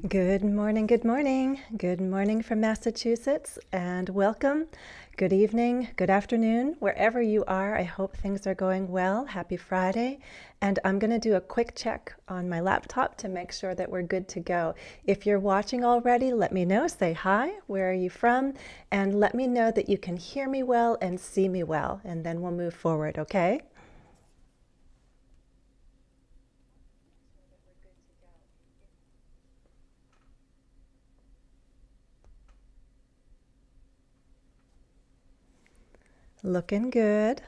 Good morning, good morning. Good morning from Massachusetts, and welcome. Good evening, good afternoon, wherever you are. I hope things are going well. Happy Friday. And I'm going to do a quick check on my laptop to make sure that we're good to go. If you're watching already, let me know. Say hi, where are you from? And let me know that you can hear me well and see me well, and then we'll move forward, okay? Looking good.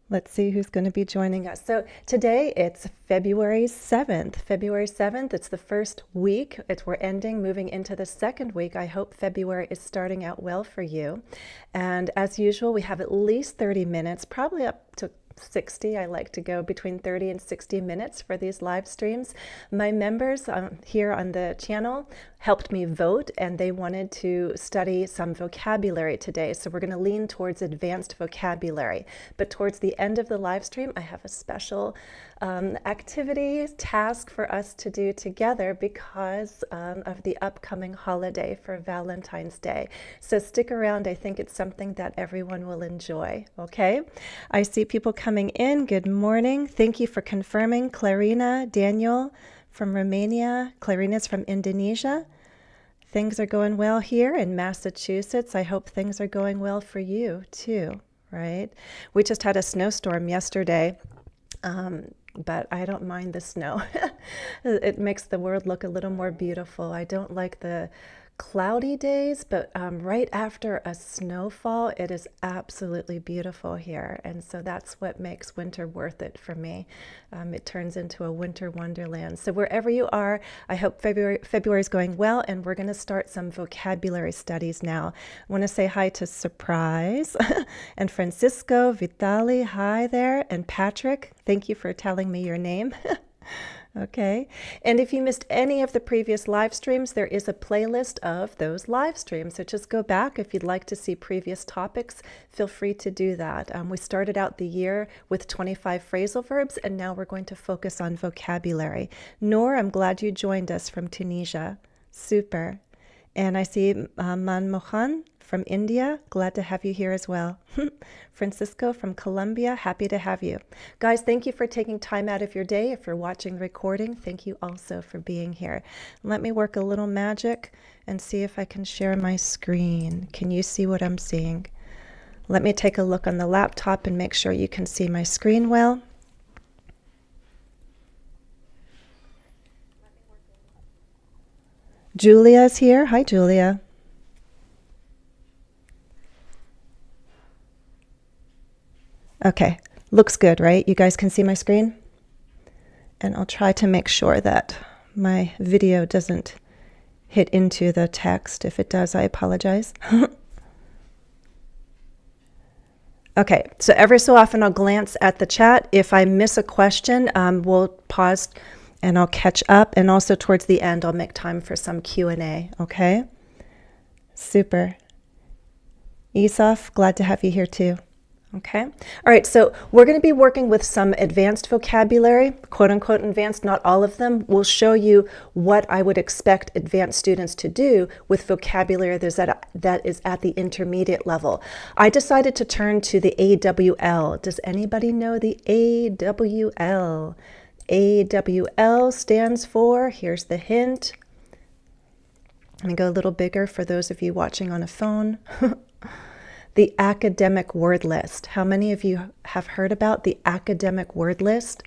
Let's see who's going to be joining us. So today it's February 7th. February 7th, it's the first week. We're ending, moving into the second week. I hope February is starting out well for you. And as usual, we have at least 30 minutes, probably up to 60. I like to go between 30 and 60 minutes for these live streams. My members here on the channel helped me vote, and they wanted to study some vocabulary today. So we're going to lean towards advanced vocabulary. But towards the end of the live stream, I have a special activity task for us to do together because of the upcoming holiday for Valentine's Day. So stick around. I think it's something that everyone will enjoy. Okay? I see people coming in. Good morning. Thank you for confirming. Clarina, Daniel from Romania. Clarina's from Indonesia. Things are going well here in Massachusetts. I hope things are going well for you too, right? We just had a snowstorm yesterday. But I don't mind the snow. It makes the world look a little more beautiful. I don't like the cloudy days, but right after a snowfall, it is absolutely beautiful here. And so that's what makes winter worth it for me. It turns into a winter wonderland. So wherever you are, I hope February is going well, and we're going to start some vocabulary studies now. I want to say hi to Surprise and Francisco, Vitali, hi there, and Patrick. Thank you for telling me your name. Okay. And if you missed any of the previous live streams, there is a playlist of those live streams. So just go back. If you'd like to see previous topics, feel free to do that. We started out the year with 25 phrasal verbs, and now we're going to focus on vocabulary. Noor, I'm glad you joined us from Tunisia. Super. And I see Manmohan from India. Glad to have you here as well. Francisco from Colombia, happy to have you. Guys, thank you for taking time out of your day. If you're watching the recording, thank you also for being here. Let me work a little magic and see if I can share my screen. Can you see what I'm seeing? Let me take a look on the laptop and make sure you can see my screen well. Julia's here. Hi, Julia. Okay, looks good, right? You guys can see my screen? And I'll try to make sure that my video doesn't hit into the text. If it does, I apologize. Okay, so every so often I'll glance at the chat. If I miss a question, we'll pause and I'll catch up. And also towards the end, I'll make time for some Q&A, okay? Super. Isaf, glad to have you here too. Okay. All right. So we're going to be working with some advanced vocabulary, quote unquote advanced, not all of them. We'll show you what I would expect advanced students to do with vocabulary that is at the intermediate level. I decided to turn to the AWL. Does anybody know the AWL? AWL stands for, here's the hint. I'm going to go a little bigger for those of you watching on a phone. The academic word list. How many of you have heard about the academic word list?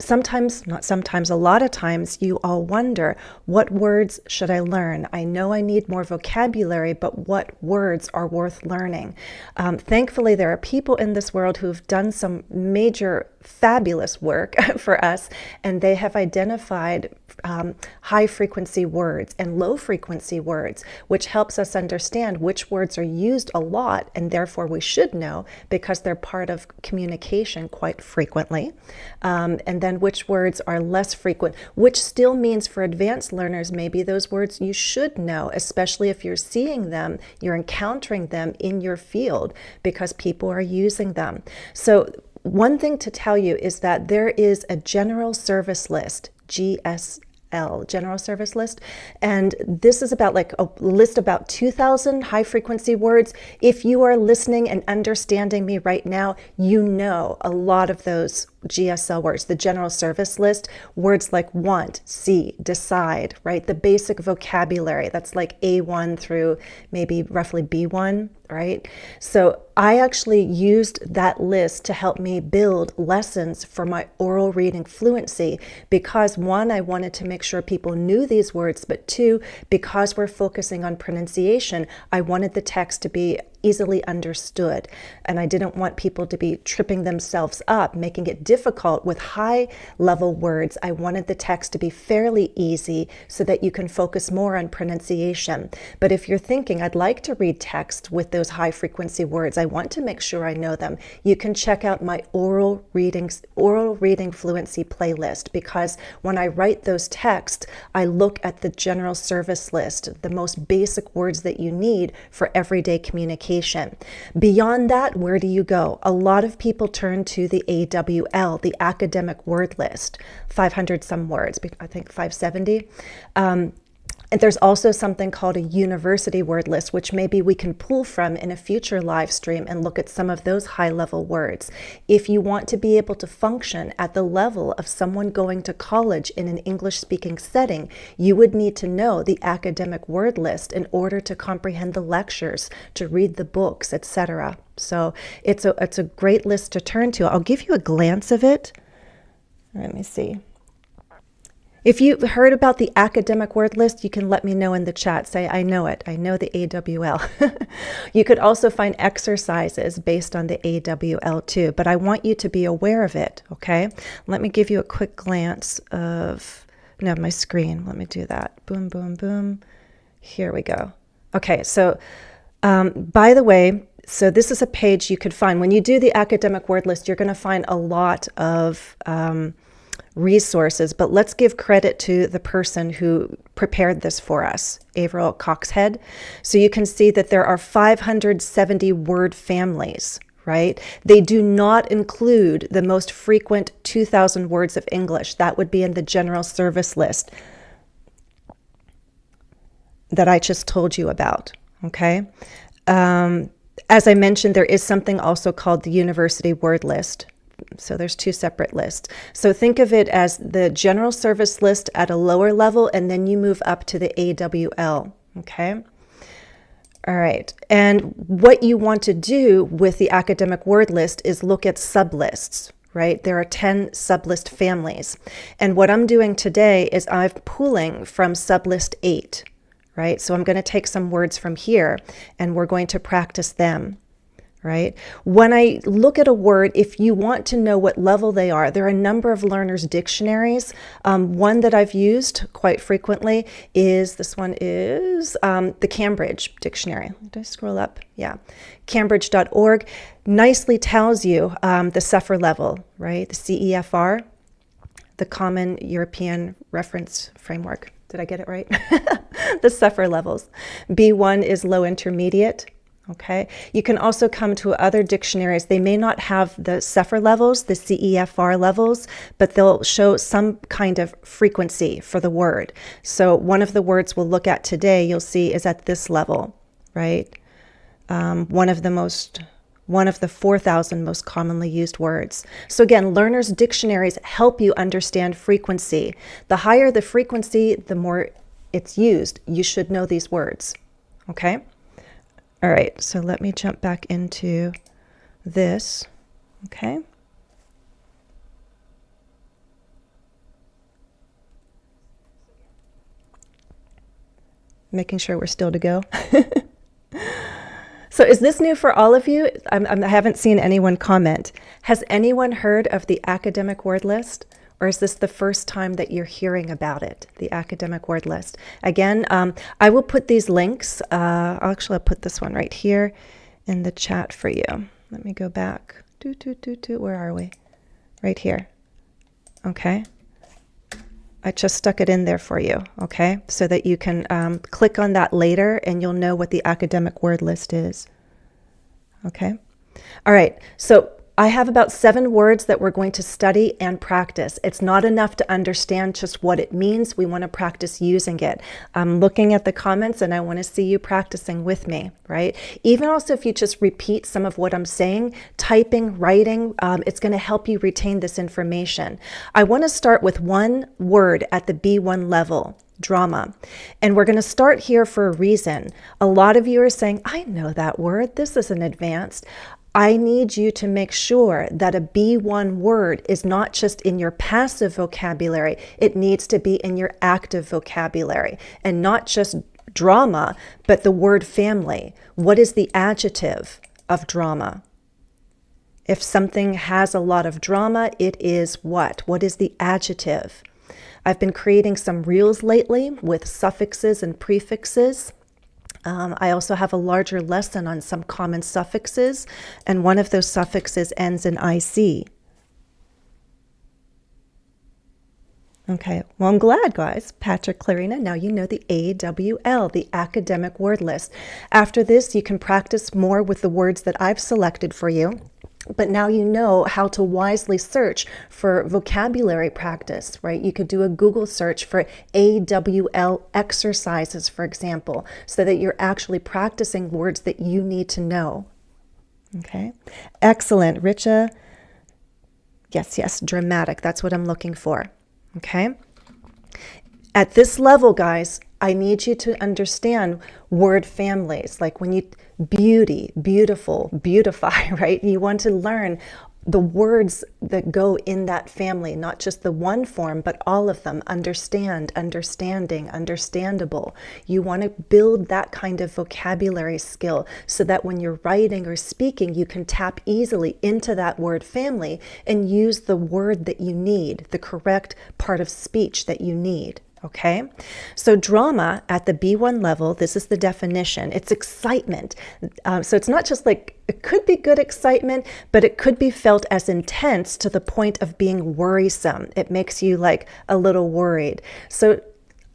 Sometimes, not sometimes, a lot of times you all wonder, what words should I learn? I know I need more vocabulary, but what words are worth learning? Thankfully, there are people in this world who've done some major, fabulous work for us, and they have identified high frequency words and low frequency words, which helps us understand which words are used a lot, and therefore we should know because they're part of communication quite frequently. And then which words are less frequent, which still means for advanced learners, maybe those words you should know, especially if you're seeing them, you're encountering them in your field because people are using them. So one thing to tell you is that there is a general service list, GSL, general service list, and this is about like a list about 2,000 high frequency words. If you are listening and understanding me right now, you know a lot of those GSL words, the general service list, words like want, see, decide, right? The basic vocabulary, that's like A1 through maybe roughly B1, right? So I actually used that list to help me build lessons for my oral reading fluency because one, I wanted to make sure people knew these words, but two, because we're focusing on pronunciation, I wanted the text to be easily understood. And I didn't want people to be tripping themselves up, making it difficult with high level words. I wanted the text to be fairly easy so that you can focus more on pronunciation. But if you're thinking, I'd like to read text with those high frequency words, I want to make sure I know them, you can check out my oral reading fluency playlist, because when I write those texts, I look at the general service list, the most basic words that you need for everyday communication. Beyond that, where do you go? A lot of people turn to the AWL, the academic word list, 500 some words, I think 570. And there's also something called a university word list, which maybe we can pull from in a future live stream and look at some of those high-level words. If you want to be able to function at the level of someone going to college in an English-speaking setting, you would need to know the academic word list in order to comprehend the lectures, to read the books, etc. So it's a great list to turn to. I'll give you a glance of it. Let me see. If you heard about the academic word list, you can let me know in the chat. Say, I know it. I know the AWL. You could also find exercises based on the AWL too, but I want you to be aware of it, okay? Let me give you a quick glance of my screen. Let me do that. Boom, boom, boom. Here we go. Okay, so by the way, so this is a page you could find. When you do the academic word list, you're going to find a lot of resources, but let's give credit to the person who prepared this for us, Averill Coxhead. So you can see that there are 570 word families, right? They do not include the most frequent 2,000 words of English. That would be in the general service list that I just told you about, okay? As I mentioned, there is something also called the university word list. So there's two separate lists. So think of it as the general service list at a lower level, and then you move up to the AWL, okay? All right, and what you want to do with the academic word list is look at sublists, right? There are 10 sublist families. And what I'm doing today is I'm pulling from sublist 8, right? So I'm going to take some words from here, and we're going to practice them. Right? When I look at a word, if you want to know what level they are, there are a number of learners' dictionaries. One that I've used quite frequently is, this one is the Cambridge Dictionary. Did I scroll up? Yeah. Cambridge.org nicely tells you the SEFR level, right? The CEFR, the Common European Reference Framework. Did I get it right? The SEFR levels. B1 is low intermediate. Okay. You can also come to other dictionaries. They may not have the SEFR levels, the CEFR levels, but they'll show some kind of frequency for the word. So one of the words we'll look at today, you'll see, is at this level, right? One of the 4,000 most commonly used words. So again, learners' dictionaries help you understand frequency. The higher the frequency, the more it's used. You should know these words. Okay. All right, so let me jump back into this, okay? Making sure we're still to go. So is this new for all of you? I haven't seen anyone comment. Has anyone heard of the academic word list? Or is this the first time that you're hearing about it, the academic word list? Again, I will put these links. I'll put this one right here in the chat for you. Let me go back. Where are we? Right here. Okay. I just stuck it in there for you, okay? So that you can click on that later and you'll know what the academic word list is. Okay. All right. So I have about 7 words that we're going to study and practice. It's not enough to understand just what it means. We want to practice using it. I'm looking at the comments and I want to see you practicing with me, right? Even also if you just repeat some of what I'm saying, typing, writing, it's going to help you retain this information. I want to start with one word at the B1 level. Drama. And we're going to start here for a reason. A lot of you are saying, I know that word. This isn't advanced. I need you to make sure that a B1 word is not just in your passive vocabulary. It needs to be in your active vocabulary. And not just drama, but the word family. What is the adjective of drama? If something has a lot of drama, it is what? What is the adjective? I've been creating some reels lately with suffixes and prefixes. I also have a larger lesson on some common suffixes, and one of those suffixes ends in IC. Okay, well, I'm glad, guys. Patrick, Clarina, now you know the AWL, the academic word list. After this, you can practice more with the words that I've selected for you. But now you know how to wisely search for vocabulary practice, right? You could do a Google search for AWL exercises, for example, so that you're actually practicing words that you need to know. Okay, excellent. Richa, yes, dramatic. That's what I'm looking for. Okay. At this level, guys, I need you to understand word families, like when you beauty, beautiful, beautify, right? You want to learn the words that go in that family, not just the one form, but all of them. Understand, understanding, understandable. You want to build that kind of vocabulary skill so that when you're writing or speaking, you can tap easily into that word family and use the word that you need, the correct part of speech that you need. Okay, so drama at the B1 level, this is the definition. It's excitement. So it's not just like, it could be good excitement, but it could be felt as intense to the point of being worrisome. It makes you like a little worried. So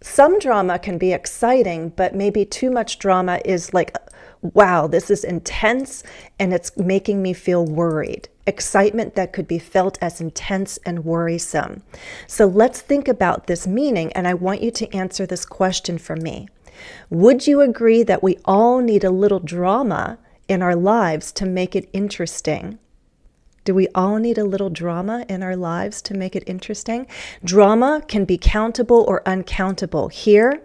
some drama can be exciting, but maybe too much drama is like, wow, this is intense and it's making me feel worried. Excitement that could be felt as intense and worrisome. So let's think about this meaning, and I want you to answer this question for me. Would you agree that we all need a little drama in our lives to make it interesting? Do we all need a little drama in our lives to make it interesting? Drama can be countable or uncountable. Here,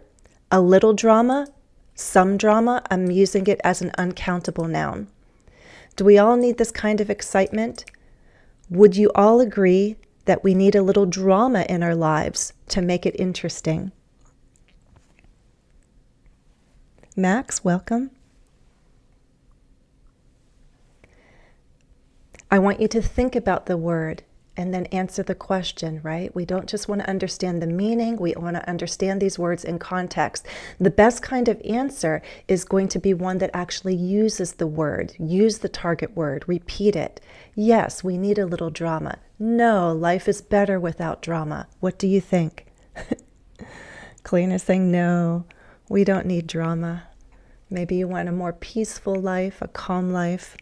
a little drama, some drama, I'm using it as an uncountable noun. Do we all need this kind of excitement? Would you all agree that we need a little drama in our lives to make it interesting? Max, welcome. I want you to think about the word and then answer the question, right? We don't just want to understand the meaning. We want to understand these words in context. The best kind of answer is going to be one that actually uses the word, use the target word, repeat it. Yes, we need a little drama. No, life is better without drama. What do you think? Clean is saying, no, we don't need drama. Maybe you want a more peaceful life, a calm life.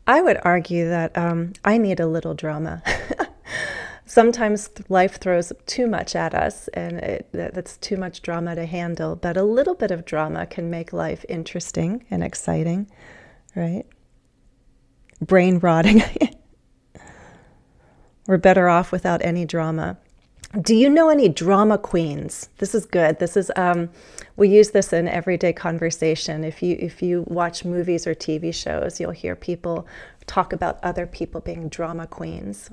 I would argue that I need a little drama. Sometimes life throws too much at us, and that's too much drama to handle. But a little bit of drama can make life interesting and exciting, right? Brain rotting. We're better off without any drama. Do you know any drama queens? This is good. This is we use this in everyday conversation. If you watch movies or TV shows, you'll hear people talk about other people being drama queens,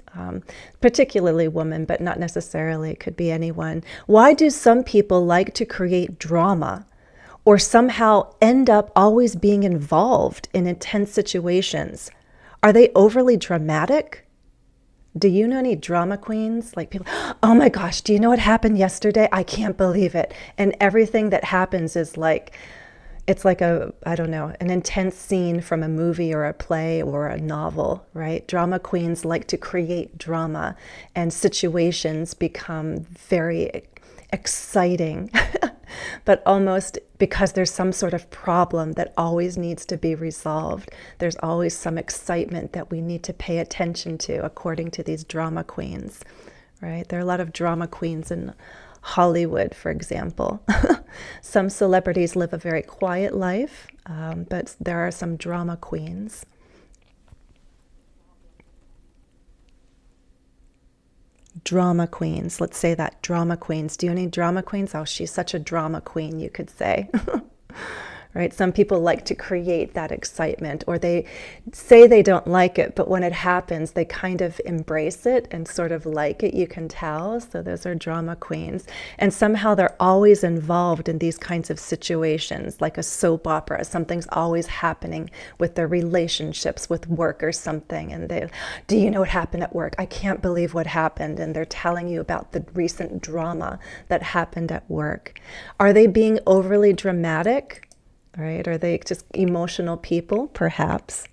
particularly women, but not necessarily. It could be anyone. Why do some people like to create drama or somehow end up always being involved in intense situations? Are they overly dramatic? Do you know any drama queens? Like people, oh my gosh, do you know what happened yesterday? I can't believe it. And everything that happens is like, it's like an intense scene from a movie or a play or a novel, right? Drama queens like to create drama, and situations become very exciting. but almost because there's some sort of problem that always needs to be resolved. There's always some excitement that we need to pay attention to, according to these drama queens, right? There are a lot of drama queens in Hollywood, for example. Some celebrities live a very quiet life, but there are some drama queens. Drama queens. Let's say that. Drama queens. Do you know any drama queens? Oh, she's such a drama queen, you could say. Right? Some people like to create that excitement, or they say they don't like it, but when it happens, they kind of embrace it and sort of like it, you can tell. So those are drama queens. And somehow they're always involved in these kinds of situations, like a soap opera. Something's always happening with their relationships, with work or something. And they, do you know what happened at work? I can't believe what happened. And they're telling you about the recent drama that happened at work. Are they being overly dramatic? Right? Are they just emotional people? Perhaps.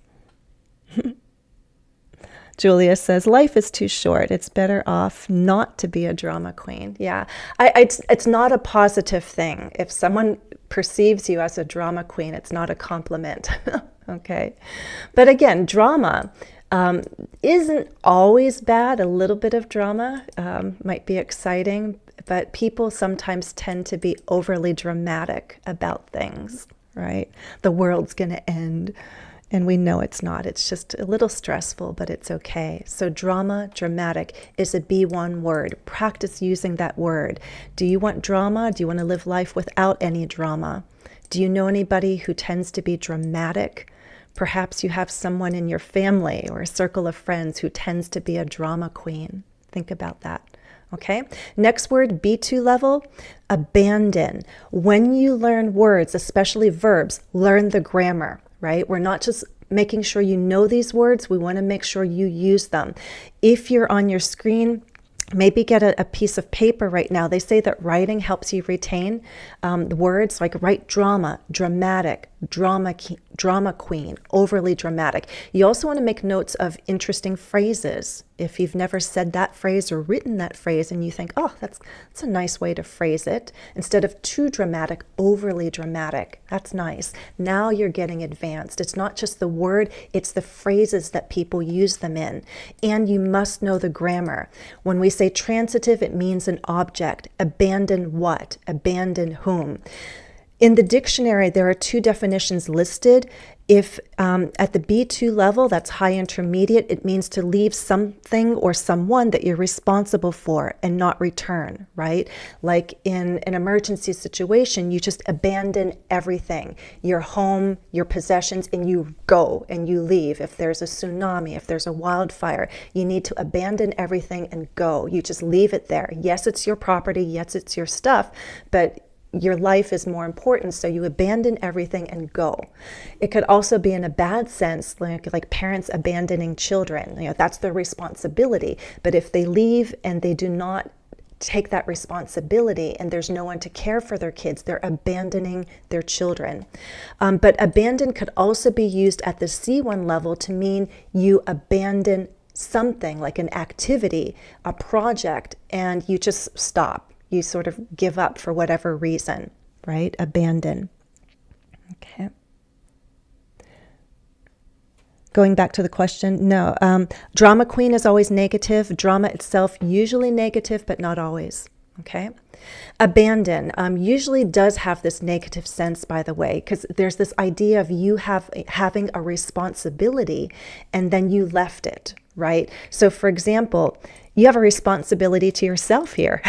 Julia says, life is too short. It's better off not to be a drama queen. Yeah, it's not a positive thing. If someone perceives you as a drama queen, it's not a compliment. Okay. But again, drama isn't always bad. A little bit of drama might be exciting, but people sometimes tend to be overly dramatic about things. Right? The world's going to end. And we know it's not. It's just a little stressful, but it's okay. So drama, dramatic is a B1 word. Practice using that word. Do you want drama? Do you want to live life without any drama? Do you know anybody who tends to be dramatic? Perhaps you have someone in your family or a circle of friends who tends to be a drama queen. Think about that. Okay, next word, B2 level, abandon. When you learn words, especially verbs, learn the grammar, right? We're not just making sure you know these words, we want to make sure you use them. If you're on your screen, maybe get a piece of paper right now. They say that writing helps you retain the words, like write drama, dramatic, drama queen, overly dramatic. You also want to make notes of interesting phrases. If you've never said that phrase or written that phrase and you think, oh, that's a nice way to phrase it, instead of too dramatic, overly dramatic, that's nice. Now you're getting advanced. It's not just the word, it's the phrases that people use them in. And you must know the grammar. When we say transitive, it means an object. Abandon what? Abandon whom? In the dictionary, there are two definitions listed. If at the B2 level, that's high intermediate, it means to leave something or someone that you're responsible for and not return, right? Like in an emergency situation, you just abandon everything, your home, your possessions, and you go and you leave. If there's a tsunami, if there's a wildfire, you need to abandon everything and go. You just leave it there. Yes, it's your property. Yes, it's your stuff, but your life is more important, so you abandon everything and go. It could also be in a bad sense, like parents abandoning children. You know, that's their responsibility. But if they leave and they do not take that responsibility and there's no one to care for their kids, they're abandoning their children. But abandon could also be used at the C1 level to mean you abandon something, like an activity, a project, and you just stop. You sort of give up for whatever reason, right? Abandon. Okay. Going back to the question, no. Drama queen is always negative. Drama itself usually negative, but not always. Okay. Abandon usually does have this negative sense, by the way, because there's this idea of you having a responsibility and then you left it, right? So for example, you have a responsibility to yourself here.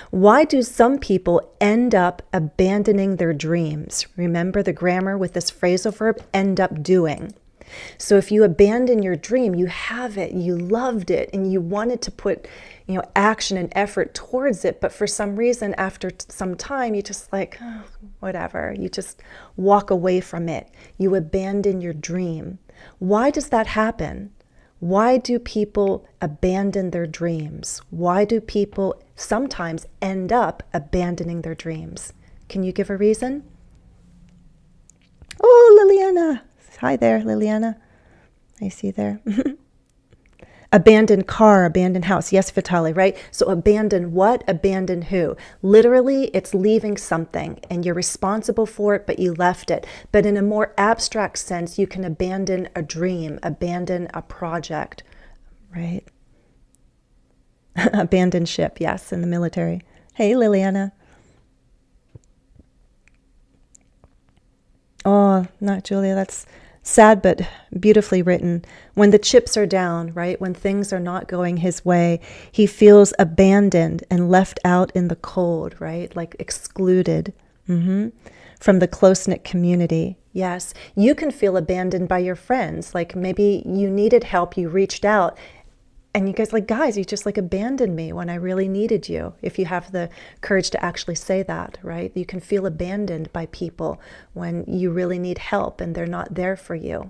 Why do some people end up abandoning their dreams? Remember the grammar with this phrasal verb, end up doing. So if you abandon your dream, you have it, you loved it, and you wanted to put, action and effort towards it, but for some reason, after some time, you just like, oh, whatever. You just walk away from it. You abandon your dream. Why does that happen? Why do people abandon their dreams? Why do people sometimes end up abandoning their dreams? Can you give a reason? Oh, Liliana. Hi there, Liliana. I see you there. Abandoned car, abandoned house. Yes, Vitali, right? So abandon what? Abandon who? Literally, it's leaving something and you're responsible for it, but you left it. But in a more abstract sense, you can abandon a dream, abandon a project, right? Abandoned ship, yes, in the military. Hey, Liliana. Oh, not Julia, that's sad, but beautifully written. When the chips are down, right? When things are not going his way, he feels abandoned and left out in the cold, right? Like excluded from the close-knit community. Yes, you can feel abandoned by your friends. Like maybe you needed help, you reached out, and you guys like, guys, you just like abandoned me when I really needed you. If you have the courage to actually say that, right? You can feel abandoned by people when you really need help and they're not there for you.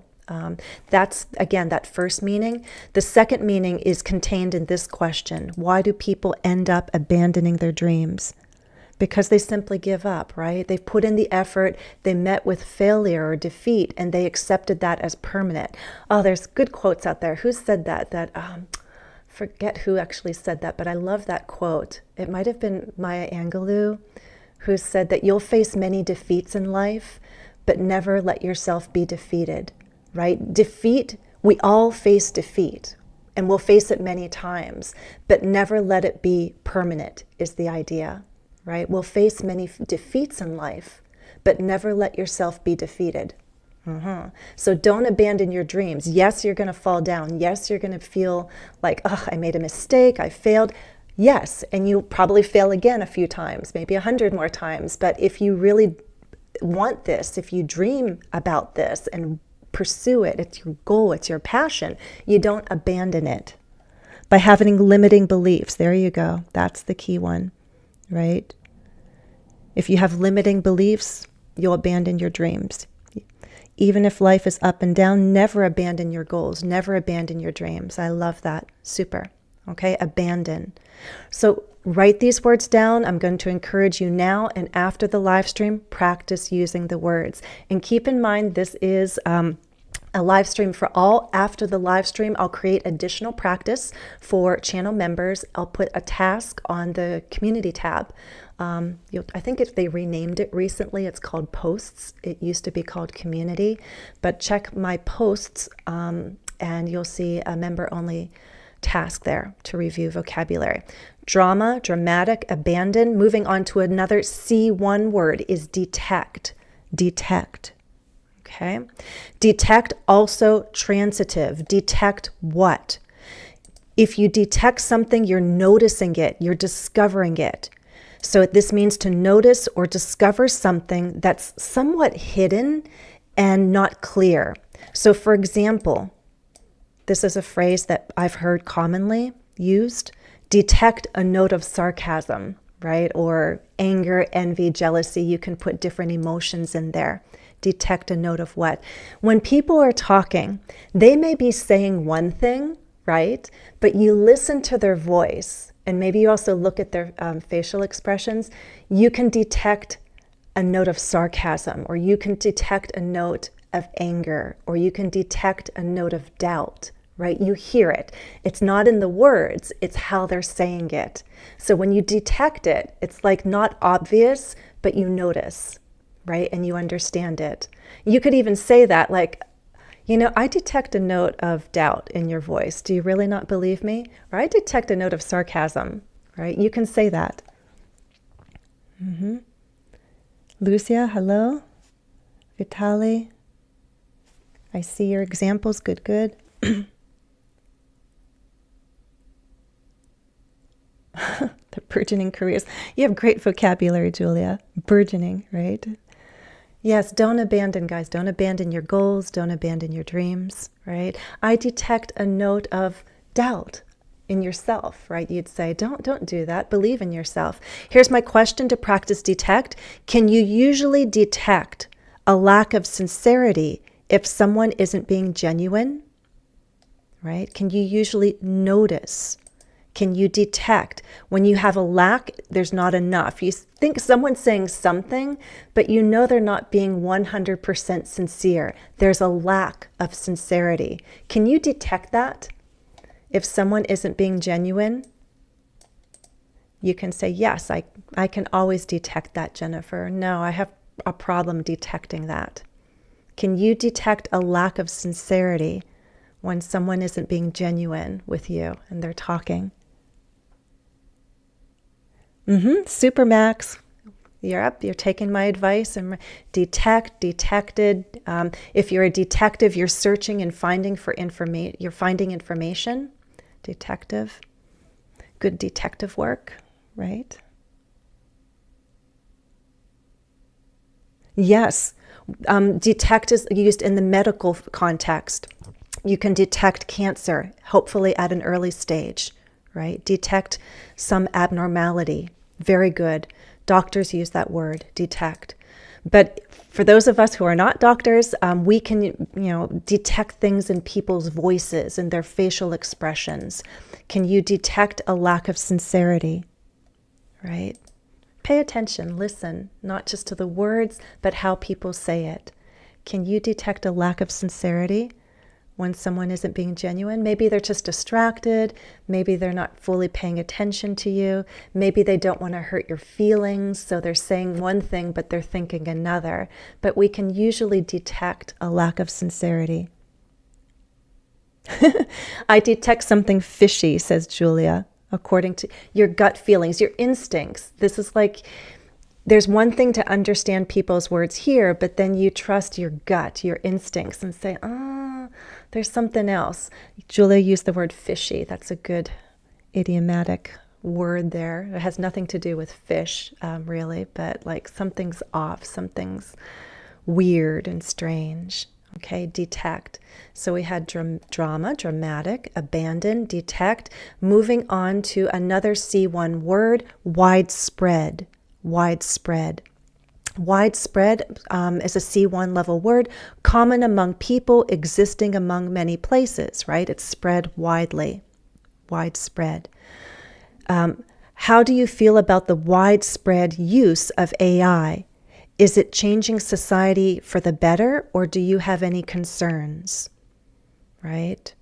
That's, again, that first meaning. The second meaning is contained in this question. Why do people end up abandoning their dreams? Because they simply give up, right? They've put in the effort, they met with failure or defeat, and they accepted that as permanent. Oh, there's good quotes out there. Who said that? Forget who actually said that, but I love that quote. It might have been Maya Angelou, who said that you'll face many defeats in life, but never let yourself be defeated, right? Defeat, we all face defeat, and we'll face it many times, but never let it be permanent is the idea, right? We'll face many defeats in life, but never let yourself be defeated. So don't abandon your dreams. Yes, you're going to fall down. Yes, you're going to feel like, oh, I made a mistake, I failed. Yes, and you probably fail again a few times, maybe 100 more times. But if you really want this, if you dream about this and pursue it, it's your goal, it's your passion, you don't abandon it. By having limiting beliefs, there you go. That's the key one, right? If you have limiting beliefs, you'll abandon your dreams. Even if life is up and down, never abandon your goals, never abandon your dreams. I love that. Super. Okay, abandon. So write these words down. I'm going to encourage you now and after the live stream, practice using the words. And keep in mind, this is a live stream for all. After the live stream, I'll create additional practice for channel members. I'll put a task on the community tab. I think they renamed it recently. It's called Posts. It used to be called Community. But check my posts and you'll see a member-only task there to review vocabulary. Drama, dramatic, abandon. Moving on to another C1 word is detect. Detect. Okay. Detect, also transitive. Detect what? If you detect something, you're noticing it, you're discovering it. So this means to notice or discover something that's somewhat hidden and not clear. So for example, this is a phrase that I've heard commonly used, detect a note of sarcasm, right? Or anger, envy, jealousy. You can put different emotions in there. Detect a note of what? When people are talking, they may be saying one thing, right? But you listen to their voice, and maybe you also look at their facial expressions, you can detect a note of sarcasm, or you can detect a note of anger, or you can detect a note of doubt, right? You hear it. It's not in the words, it's how they're saying it. So when you detect it, it's like not obvious, but you notice, right? And you understand it. You could even say that like, you know, I detect a note of doubt in your voice. Do you really not believe me? Or I detect a note of sarcasm, right? You can say that. Lucia, hello. Vitali, I see your examples. Good, good. The burgeoning careers. You have great vocabulary, Julia. Burgeoning, right? Yes, don't abandon, guys. Don't abandon your goals. Don't abandon your dreams, right? I detect a note of doubt in yourself, right? You'd say, don't do that. Believe in yourself. Here's my question to practice detect. Can you usually detect a lack of sincerity if someone isn't being genuine, right? Can you usually notice? Can you detect when you have a lack, there's not enough? You think someone's saying something, but you know they're not being 100% sincere. There's a lack of sincerity. Can you detect that? If someone isn't being genuine, you can say, yes, I can always detect that, Jennifer. No, I have a problem detecting that. Can you detect a lack of sincerity when someone isn't being genuine with you and they're talking? Supermax. You're up. You're taking my advice and detected. If you're a detective, you're searching and finding for information. You're finding information. Detective. Good detective work, right? Yes. Detect is used in the medical context. You can detect cancer, hopefully at an early stage, right? Detect some abnormality. Very good. Doctors use that word, detect. But for those of us who are not doctors, we can, detect things in people's voices and their facial expressions. Can you detect a lack of sincerity, right? Pay attention, listen, not just to the words, but how people say it. Can you detect a lack of sincerity when someone isn't being genuine? Maybe they're just distracted. Maybe they're not fully paying attention to you. Maybe they don't want to hurt your feelings, so they're saying one thing, but they're thinking another. But we can usually detect a lack of sincerity. I detect something fishy, says Julia, according to your gut feelings, your instincts. This is like, there's one thing to understand people's words here, but then you trust your gut, your instincts, and say, there's something else. Julia used the word fishy. That's a good idiomatic word there. It has nothing to do with fish, really, but like something's off, something's weird and strange. Okay, detect. So we had drama, dramatic, abandon, detect. Moving on to another C1 word, widespread. Widespread. Widespread is a C1 level word, common among people, existing among many places, right? It's spread widely. Widespread. How do you feel about the widespread use of AI? Is it changing society for the better, or do you have any concerns? Right?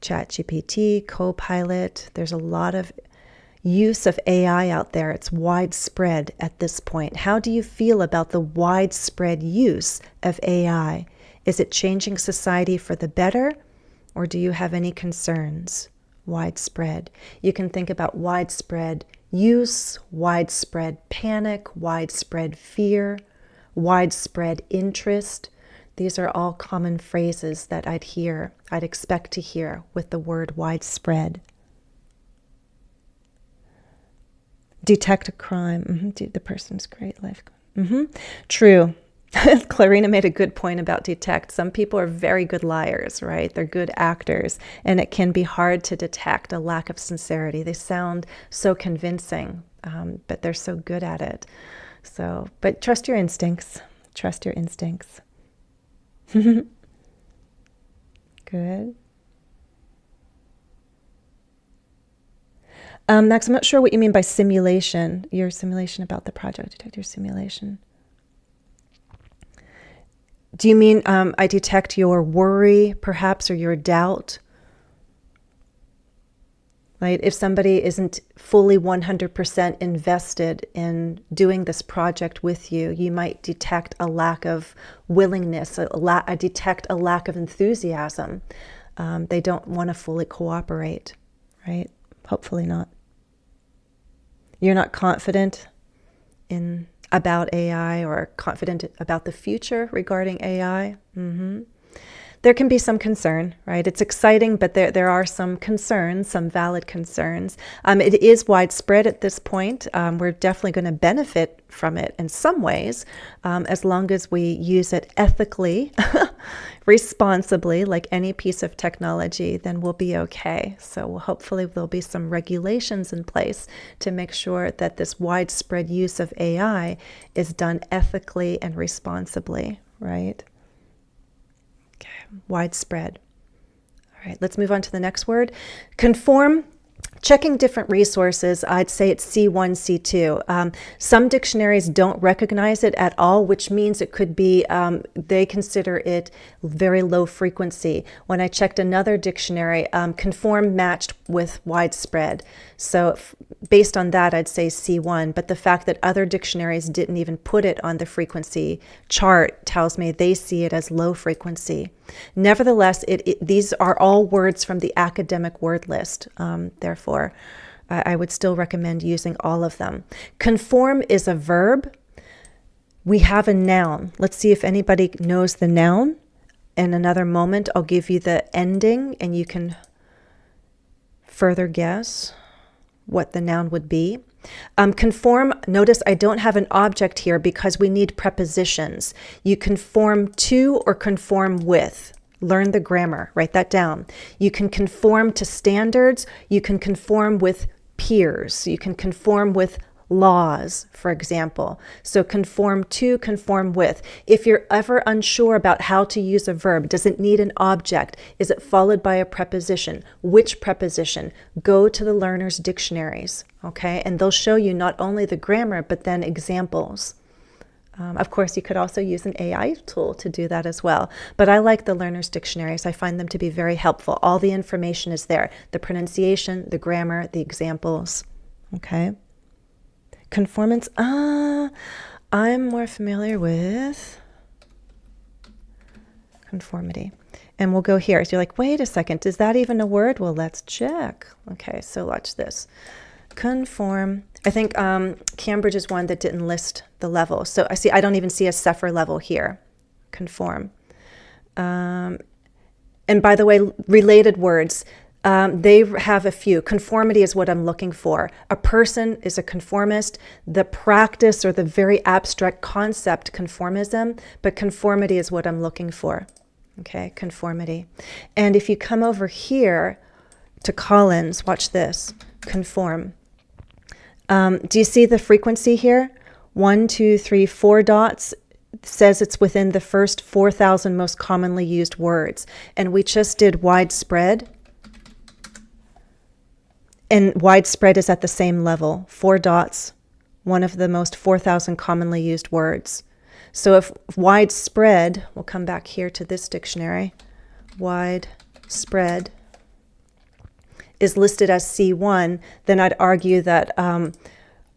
ChatGPT, Copilot, there's a lot of use of AI out there. It's widespread at this point. How do you feel about the widespread use of AI? Is it changing society for the better, or do you have any concerns? Widespread. You can think about widespread use, widespread panic, widespread fear, widespread interest. These are all common phrases that I'd expect to hear with the word widespread. Detect a crime. The person's great life. True. Clarina made a good point about detect. Some people are very good liars, right? They're good actors, and it can be hard to detect a lack of sincerity. They sound so convincing, but they're so good at it. So, but trust your instincts. Trust your instincts. Good. Max, I'm not sure what you mean by simulation. Your simulation about the project. Detect your simulation. Do you mean I detect your worry, perhaps, or your doubt? Right? If somebody isn't fully 100% invested in doing this project with you, you might detect a lack of willingness, I detect a lack of enthusiasm. They don't want to fully cooperate, right? Hopefully not. You're not confident about AI or confident about the future regarding AI. There can be some concern, right? It's exciting, but there are some concerns, some valid concerns. It is widespread at this point. We're definitely going to benefit from it in some ways, as long as we use it ethically, responsibly, like any piece of technology, then we'll be okay. So hopefully there'll be some regulations in place to make sure that this widespread use of AI is done ethically and responsibly, right? Okay, widespread. All right, let's move on to the next word. Conform. Checking different resources, I'd say it's C1, C2. Some dictionaries don't recognize it at all, which means it could be, they consider it very low frequency. When I checked another dictionary, conform matched with widespread. So based on that, I'd say C1. But the fact that other dictionaries didn't even put it on the frequency chart tells me they see it as low frequency. Nevertheless, these are all words from the academic word list. Therefore, I would still recommend using all of them. Conform is a verb. We have a noun. Let's see if anybody knows the noun. In another moment, I'll give you the ending and you can further guess what the noun would be. Conform, notice I don't have an object here because we need prepositions. You conform to or conform with. Learn the grammar, write that down. You can conform to standards. You can conform with peers. You can conform with laws, for example. So conform to, conform with. If you're ever unsure about how to use a verb, does it need an object? Is it followed by a preposition? Which preposition? Go to the learner's dictionaries, okay? And they'll show you not only the grammar, but then examples. Of course, you could also use an AI tool to do that as well. But I like the learner's dictionaries. I find them to be very helpful. All the information is there. The pronunciation, the grammar, the examples, okay? Conformance, I'm more familiar with conformity. And we'll go here. So you're like, wait a second, is that even a word? Well, let's check. Okay, so watch this. Conform. I think Cambridge is one that didn't list the level. So I don't even see a Cepher level here. Conform. And by the way, related words, they have a few. Conformity is what I'm looking for. A person is a conformist. The practice or the very abstract concept, conformism, but conformity is what I'm looking for. Okay, conformity. And if you come over here to Collins, watch this, conform. Do you see the frequency here? 1, 2, 3, 4 dots. Says it's within the first 4,000 most commonly used words. And we just did widespread. And widespread is at the same level. 4 dots, one of the most 4,000 commonly used words. So if widespread, we'll come back here to this dictionary, widespread is listed as C1, then I'd argue that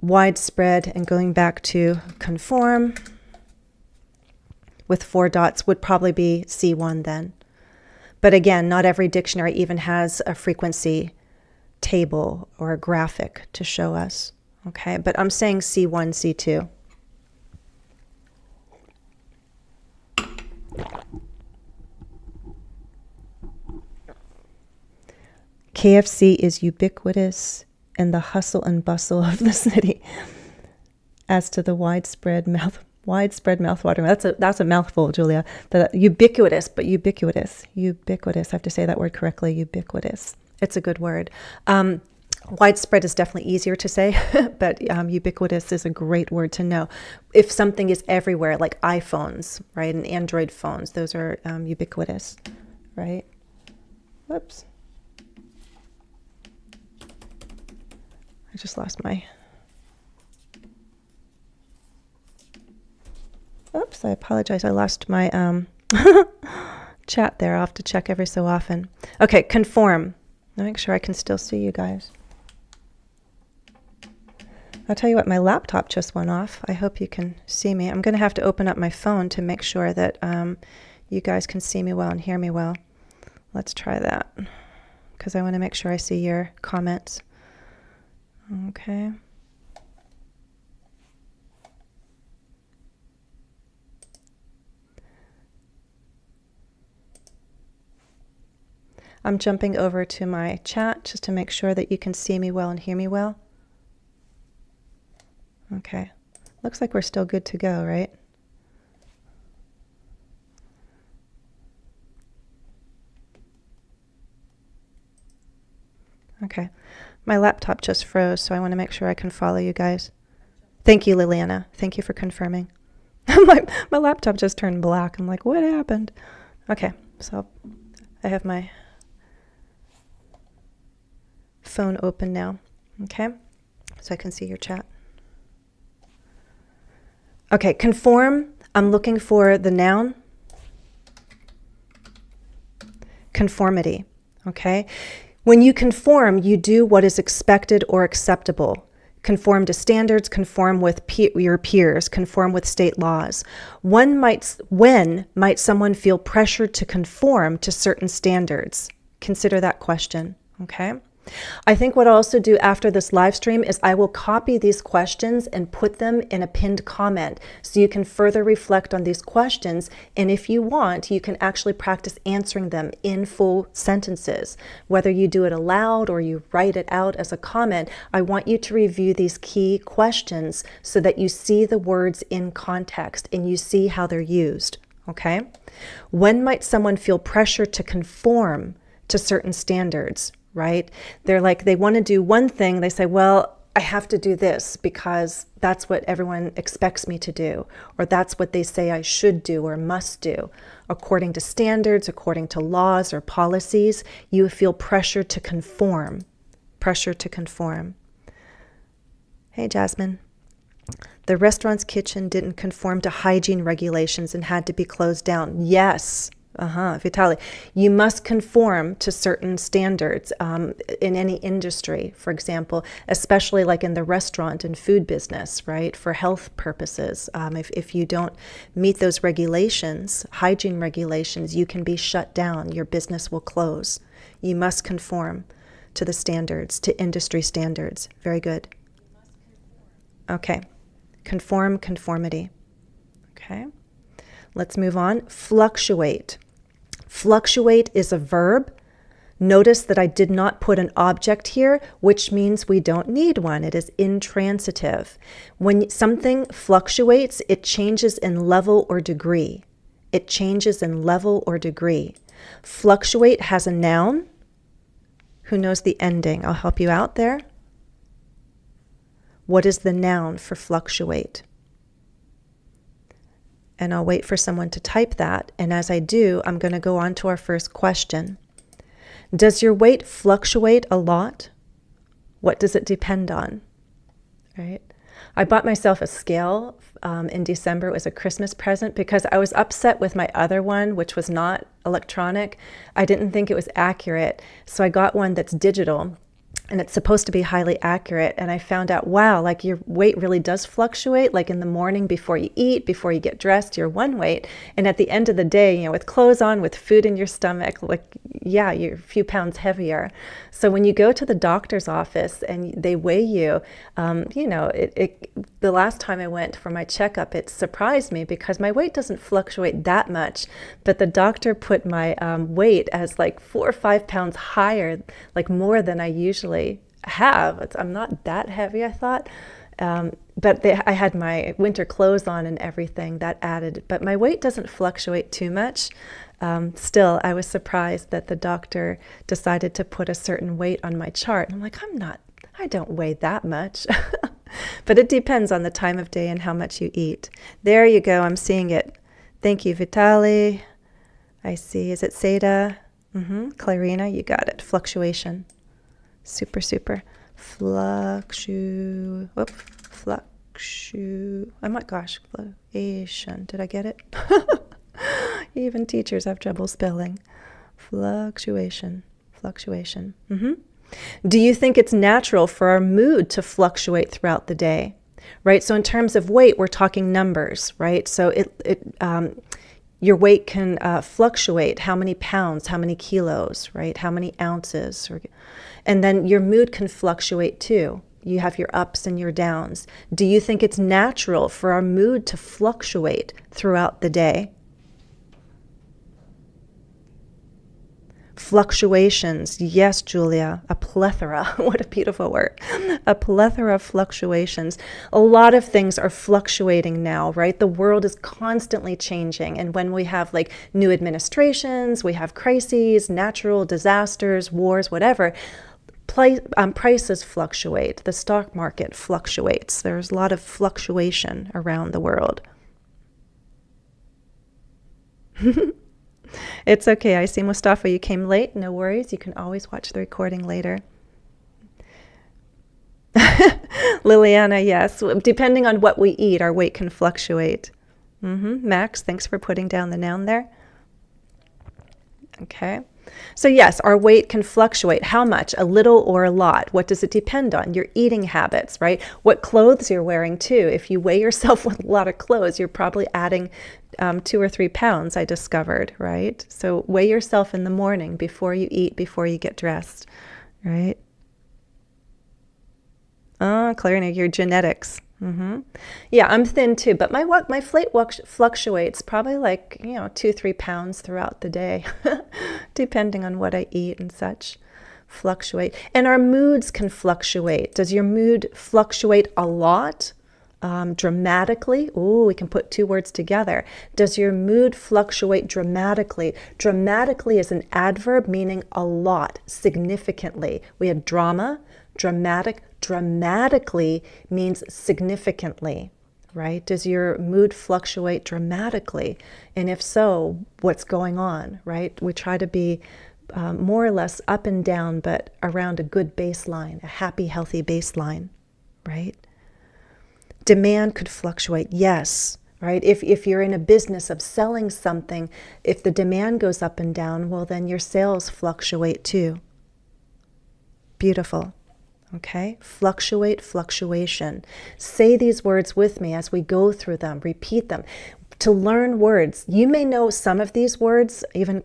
widespread, and going back to conform with 4 dots would probably be C1 then. But again, not every dictionary even has a frequency table or a graphic to show us. Okay, but I'm saying C1, C2. KFC is ubiquitous in the hustle and bustle of the city. As to the widespread mouthwatering. That's a mouthful, Julia. But ubiquitous, but ubiquitous. Ubiquitous. I have to say that word correctly. Ubiquitous. It's a good word. Widespread is definitely easier to say, but ubiquitous is a great word to know. If something is everywhere, like iPhones, right, and Android phones, those are ubiquitous, right? Whoops. I just lost my... Oops, I apologize. I lost my chat there. I'll have to check every so often. Okay, conform. I'll make sure I can still see you guys. I'll tell you what, my laptop just went off. I hope you can see me. I'm going to have to open up my phone to make sure that you guys can see me well and hear me well. Let's try that, because I want to make sure I see your comments. Okay. I'm jumping over to my chat just to make sure that you can see me well and hear me well. Okay. Looks like we're still good to go, right? Okay. My laptop just froze, so I want to make sure I can follow you guys. Thank you, Liliana. Thank you for confirming. My laptop just turned black. I'm like, what happened? Okay, so I have my phone open now, okay? So I can see your chat. Okay, conform, I'm looking for the noun. Conformity, okay? When you conform, you do what is expected or acceptable. Conform to standards, conform with your peers, conform with state laws. When might someone feel pressured to conform to certain standards? Consider that question, okay? I think what I'll also do after this live stream is I will copy these questions and put them in a pinned comment so you can further reflect on these questions. And if you want, you can actually practice answering them in full sentences. Whether you do it aloud or you write it out as a comment, I want you to review these key questions so that you see the words in context and you see how they're used, okay? When might someone feel pressure to conform to certain standards? Right? They're like, they want to do one thing. They say, well, I have to do this because that's what everyone expects me to do, or that's what they say I should do or must do. According to standards, according to laws or policies, you feel pressure to conform. Pressure to conform. Hey, Jasmine. The restaurant's kitchen didn't conform to hygiene regulations and had to be closed down. Yes. Vitali, you must conform to certain standards in any industry, for example, especially like in the restaurant and food business, right? For health purposes. If you don't meet those regulations, hygiene regulations, you can be shut down. Your business will close. You must conform to the standards, to industry standards. Very good. Okay. Conform, conformity. Okay. Let's move on. Fluctuate. Fluctuate is a verb. Notice that I did not put an object here, which means we don't need one. It is intransitive. When something fluctuates, it changes in level or degree. It changes in level or degree. Fluctuate has a noun. Who knows the ending? I'll help you out there. What is the noun for fluctuate? And I'll wait for someone to type that. And as I do, I'm going to go on to our first question. Does your weight fluctuate a lot? What does it depend on? Right? I bought myself a scale in December. It was a Christmas present because I was upset with my other one, which was not electronic. I didn't think it was accurate. So I got one that's digital. And it's supposed to be highly accurate. And I found out, wow, like your weight really does fluctuate. Like in the morning before you eat, before you get dressed, you're one weight. And at the end of the day, you know, with clothes on, with food in your stomach, like, yeah, you're a few pounds heavier. So when you go to the doctor's office and they weigh you, you know, the last time I went for my checkup, it surprised me because my weight doesn't fluctuate that much. But the doctor put my weight as like 4 or 5 pounds higher, like more than I usually have. I'm not that heavy, I thought. But I had my winter clothes on and everything that added. But my weight doesn't fluctuate too much. Still, I was surprised that the doctor decided to put a certain weight on my chart. I'm like, I don't weigh that much. But it depends on the time of day and how much you eat. There you go. I'm seeing it. Thank you, Vitali. I see. Is it Seda? Clarina, you got it. Fluctuation. Super, super. Oh my gosh. Fluctuation. Did I get it? Even teachers have trouble spelling. Fluctuation. Fluctuation. Do you think it's natural for our mood to fluctuate throughout the day? Right? So in terms of weight, we're talking numbers, right? So your weight can fluctuate. How many pounds, how many kilos, right? How many ounces? And then your mood can fluctuate too. You have your ups and your downs. Do you think it's natural for our mood to fluctuate throughout the day? Fluctuations. Yes, Julia, a plethora. What a beautiful word. A plethora of fluctuations. A lot of things are fluctuating now, right? The world is constantly changing. And when we have like new administrations, we have crises, natural disasters, wars, whatever, prices fluctuate. The stock market fluctuates. There's a lot of fluctuation around the world. It's okay. I see, Mustafa, you came late. No worries. You can always watch the recording later. Liliana, yes. Depending on what we eat, our weight can fluctuate. Max, thanks for putting down the noun there. Okay. So yes, our weight can fluctuate. How much? A little or a lot? What does it depend on? Your eating habits, right? What clothes you're wearing too. If you weigh yourself with a lot of clothes, you're probably adding 2 or 3 pounds, I discovered, right? So weigh yourself in the morning before you eat, before you get dressed, right? Oh, Clarina, your genetics. Yeah, I'm thin too, but my weight fluctuates probably like, 2, 3 pounds throughout the day, depending on what I eat and such. Fluctuate. And our moods can fluctuate. Does your mood fluctuate a lot? Dramatically? Ooh, we can put 2 words together. Does your mood fluctuate dramatically? Dramatically is an adverb meaning a lot, significantly. We had drama, dramatic. Dramatically means significantly, right? Does your mood fluctuate dramatically? And if so, what's going on, right? We try to be more or less up and down, but around a good baseline, a happy, healthy baseline, right? Demand could fluctuate, yes, right? If you're in a business of selling something, if the demand goes up and down, well, then your sales fluctuate too. Beautiful. Okay, fluctuate, fluctuation. Say these words with me as we go through them, repeat them. To learn words, you may know some of these words, even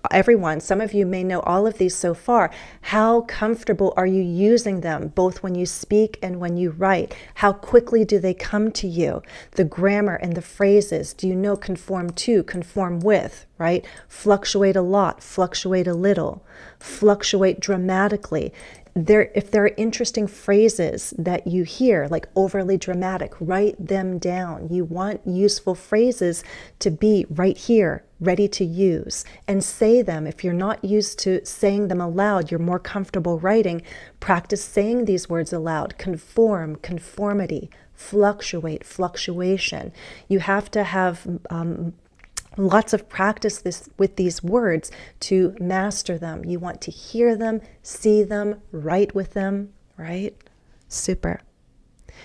everyone, some of you may know all of these so far. How comfortable are you using them, both when you speak and when you write? How quickly do they come to you? The grammar and the phrases, do you know conform to, conform with, right? Fluctuate a lot, fluctuate a little, fluctuate dramatically. If there are interesting phrases that you hear, like overly dramatic, write them down. You want useful phrases to be right here, ready to use, and say them. If you're not used to saying them aloud, you're more comfortable writing, practice saying these words aloud. Conform, conformity, fluctuate, fluctuation. You have to have lots of practice with these words to master them. You want to hear them, see them, write with them, right? Super.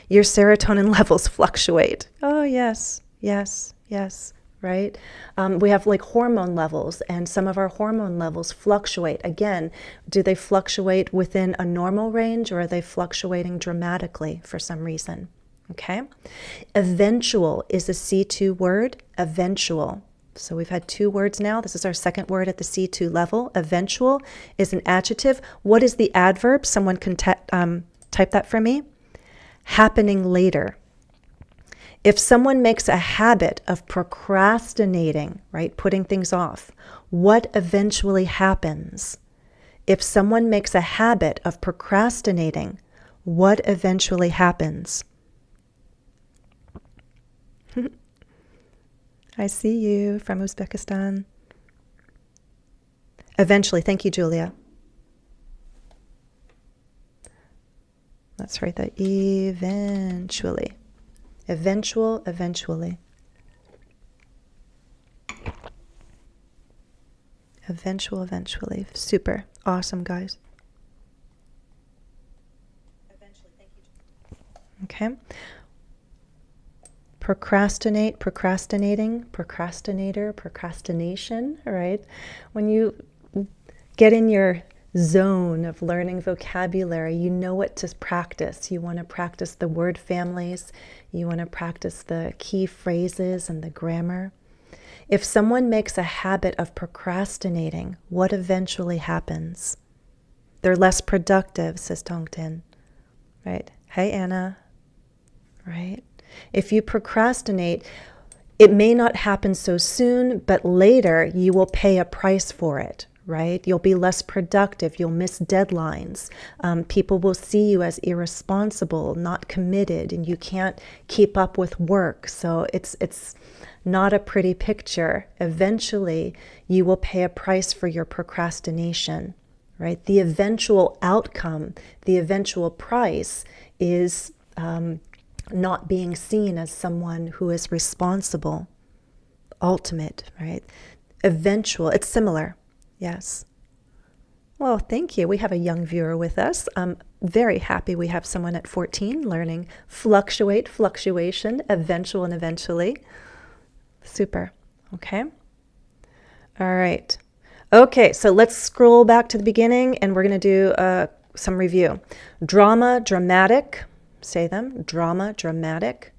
Your serotonin levels fluctuate. Oh, yes, yes, yes, right? We have like hormone levels, and some of our hormone levels fluctuate. Again, do they fluctuate within a normal range, or are they fluctuating dramatically for some reason? Okay. Eventual is a C2 word, eventual. So we've had 2 words now. This is our second word at the C2 level. Eventual is an adjective. What is the adverb? Someone can type that for me. Happening later. If someone makes a habit of procrastinating, right, putting things off, what eventually happens? If someone makes a habit of procrastinating, what eventually happens? I see you from Uzbekistan. Eventually. Thank you, Julia. Let's write that. Eventually. Eventual, eventually. Eventual, eventually. Super. Awesome, guys. Eventually. Thank you. Okay. Procrastinate, procrastinating, procrastinator, procrastination, right? When you get in your zone of learning vocabulary, you know what to practice. You want to practice the word families. You want to practice the key phrases and the grammar. If someone makes a habit of procrastinating, what eventually happens? They're less productive, says Tongtin, right? Hey, Anna, right? If you procrastinate, it may not happen so soon, but later you will pay a price for it, right? You'll be less productive. You'll miss deadlines. People will see you as irresponsible, not committed, and you can't keep up with work. So it's not a pretty picture. Eventually, you will pay a price for your procrastination, right? The eventual outcome, the eventual price is not being seen as someone who is responsible. Ultimate, right? Eventual, it's similar, yes. Well, thank you. We have a young viewer with us. I'm very happy we have someone at 14 learning fluctuate, fluctuation, eventual, and eventually. Super. Okay. All right. Okay, so let's scroll back to the beginning and we're going to do some review. Drama, dramatic. Say them. Drama, dramatic.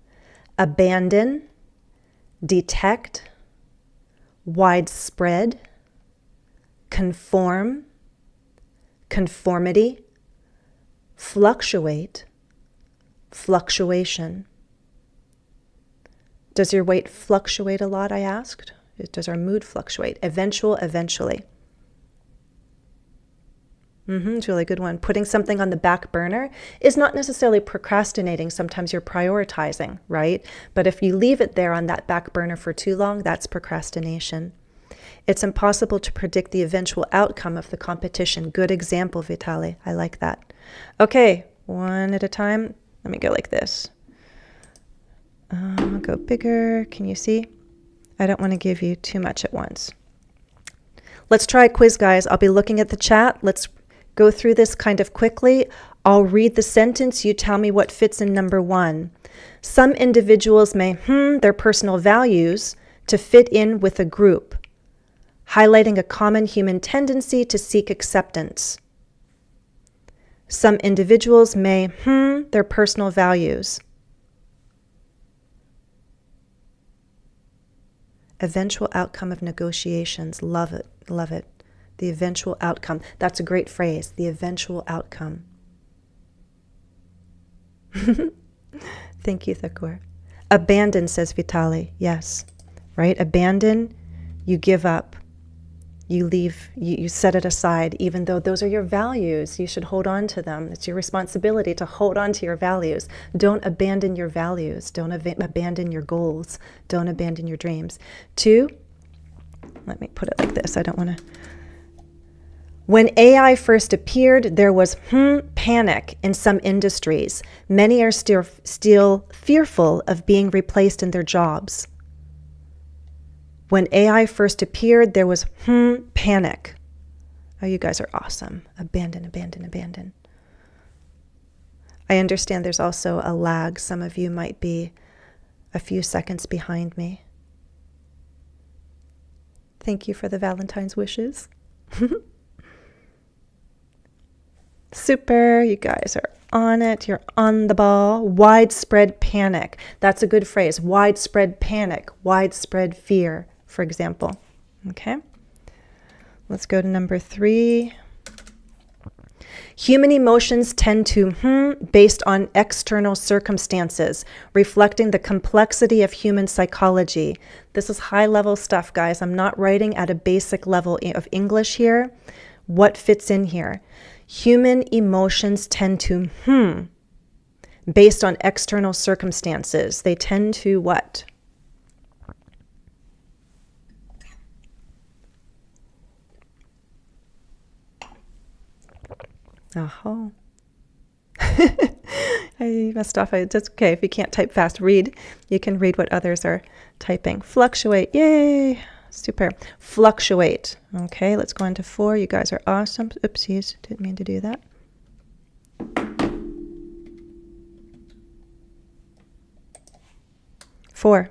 Abandon. Detect. Widespread. Conform. Conformity. Fluctuate. Fluctuation. Does your weight fluctuate a lot, I asked? Does our mood fluctuate? Eventual, eventually. It's a really good one. Putting something on the back burner is not necessarily procrastinating. Sometimes you're prioritizing, right? But if you leave it there on that back burner for too long, that's procrastination. It's impossible to predict the eventual outcome of the competition. Good example, Vitali. I like that. Okay, one at a time. Let me go like this. I'll go bigger. Can you see? I don't want to give you too much at once. Let's try a quiz, guys. I'll be looking at the chat. Let's go through this kind of quickly. I'll read the sentence. You tell me what fits in number 1. Some individuals may their personal values to fit in with a group, highlighting a common human tendency to seek acceptance. Some individuals may their personal values. Eventual outcome of negotiations. Love it. Love it. The eventual outcome. That's a great phrase. The eventual outcome. Thank you, Thakur. Abandon, says Vitali. Yes. Right? Abandon, you give up. You leave, you set it aside, even though those are your values. You should hold on to them. It's your responsibility to hold on to your values. Don't abandon your values. Don't abandon your goals. Don't abandon your dreams. 2, let me put it like this. I don't want to. When AI first appeared, there was panic in some industries. Many are still fearful of being replaced in their jobs. When AI first appeared, there was panic. Oh, you guys are awesome. Abandon, abandon, abandon. I understand there's also a lag. Some of you might be a few seconds behind me. Thank you for the Valentine's wishes. Super, you guys are on it. You're on the ball. Widespread panic. That's a good phrase. Widespread panic, widespread fear, for example. Okay, let's go to number 3. Human emotions tend to based on external circumstances, reflecting the complexity of human psychology. This is high-level stuff, guys. I'm not writing at a basic level of English here. What fits in here? Human emotions tend to based on external circumstances. They tend to what? Oh. I messed off. It's okay if you can't type fast. Read. You can read what others are typing. Fluctuate. Yay. Super. Fluctuate. Okay, let's go on to 4. You guys are awesome. Oopsies. Didn't mean to do that. Four.